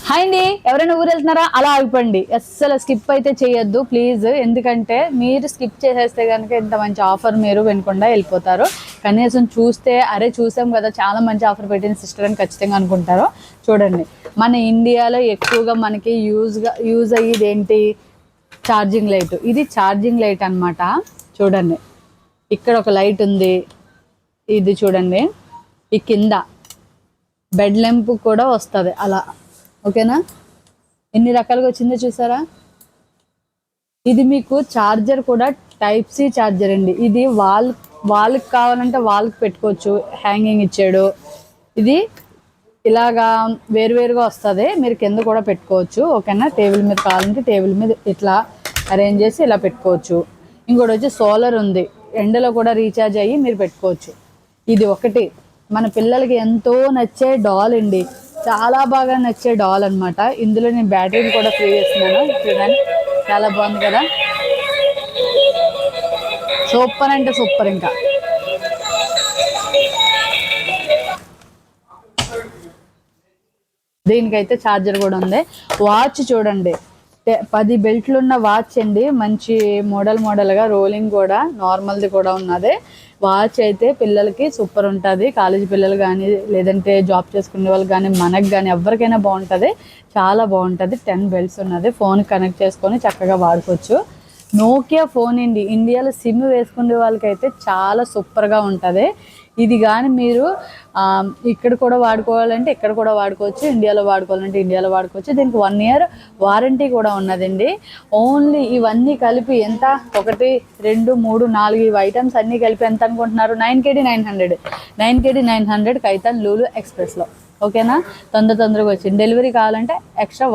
Hi అండి, ఎవరైనా ఊరు వెళ్తున్నారా అలా ఆగిపోండి. అస్సలు స్కిప్ అయితే చేయొద్దు ప్లీజ్. ఎందుకంటే మీరు స్కిప్ చేసేస్తే కనుక ఇంత మంచి ఆఫర్ మీరు వినకుండా వెళ్ళిపోతారు. కనీసం చూస్తే అరే చూసాం కదా చాలా మంచి ఆఫర్ పెట్టింది సిస్టర్ అని ఖచ్చితంగా అనుకుంటారు. చూడండి, మన ఇండియాలో ఎక్కువగా మనకి యూజ్ అయ్యేది ఏంటి? Charging light. ఇది ఛార్జింగ్ లైట్ అనమాట. చూడండి, ఇక్కడ ఒక లైట్ ఉంది. ఇది చూడండి, ఈ కింద బెడ్ లెంప్ కూడా వస్తుంది అలా. ఓకేనా, ఎన్ని రకాలుగా వచ్చిందో చూసారా. ఇది మీకు ఛార్జర్ కూడా టైప్ సి ఛార్జర్ అండి. ఇది వాళ్ళకి కావాలంటే వాళ్ళకి పెట్టుకోవచ్చు. హ్యాంగింగ్ ఇచ్చాడు. ఇది ఇలాగా వేరువేరుగా వస్తుంది, మీరు కింద కూడా పెట్టుకోవచ్చు. ఓకేనా, టేబుల్ మీద కావాలంటే టేబుల్ మీద ఇట్లా అరేంజ్ చేసి ఇలా పెట్టుకోవచ్చు. ఇంకోటి వచ్చి సోలార్ ఉంది, ఎండలో కూడా రీఛార్జ్ అయ్యి మీరు పెట్టుకోవచ్చు. ఇది ఒకటి మన పిల్లలకి ఎంతో నచ్చే డాల్ అండి. చాలా బాగా నచ్చే డాల్ అనమాట. ఇందులో నేను బ్యాటరీని కూడా ఫ్రీ చేస్తున్నాను. చూడండి, చాలా బాగుంది కదా. సూపర్ అంటే సూపర్. ఇంకా దీనికైతే ఛార్జర్ కూడా ఉంది. వాచ్ చూడండి, 10 బెల్ట్లు ఉన్న వాచ్ అండి. మంచి మోడల్గా రోలింగ్ కూడా నార్మల్ది కూడా ఉన్నది. వాచ్ అయితే పిల్లలకి సూపర్ ఉంటుంది. కాలేజీ పిల్లలు కానీ లేదంటే జాబ్ చేసుకునే వాళ్ళు కానీ మనకు కానీ ఎవరికైనా బాగుంటుంది. చాలా బాగుంటుంది. 10 బెల్ట్స్ ఉన్నది. ఫోన్ కనెక్ట్ చేసుకొని చక్కగా వాడుకోవచ్చు. నోకియా ఫోన్ అండి. ఇండియాలో సిమ్ వేసుకునే వాళ్ళకైతే చాలా సూపర్గా ఉంటుంది. ఇది కానీ మీరు ఇక్కడ కూడా వాడుకోవాలంటే ఇక్కడ కూడా వాడుకోవచ్చు. ఇండియాలో వాడుకోవాలంటే ఇండియాలో వాడుకోవచ్చు. దీనికి 1 ఇయర్ వారంటీ కూడా ఉన్నదండి. ఓన్లీ ఇవన్నీ కలిపి ఎంత? 1 2 3 4 ఇవి ఐటమ్స్ అన్నీ కలిపి ఎంత అనుకుంటున్నారు? 9KD 900 కైతాన్ లూలు ఎక్స్ప్రెస్లో. ఓకేనా, తొందరగా వచ్చింది. డెలివరీ కావాలంటే ఎక్స్ట్రా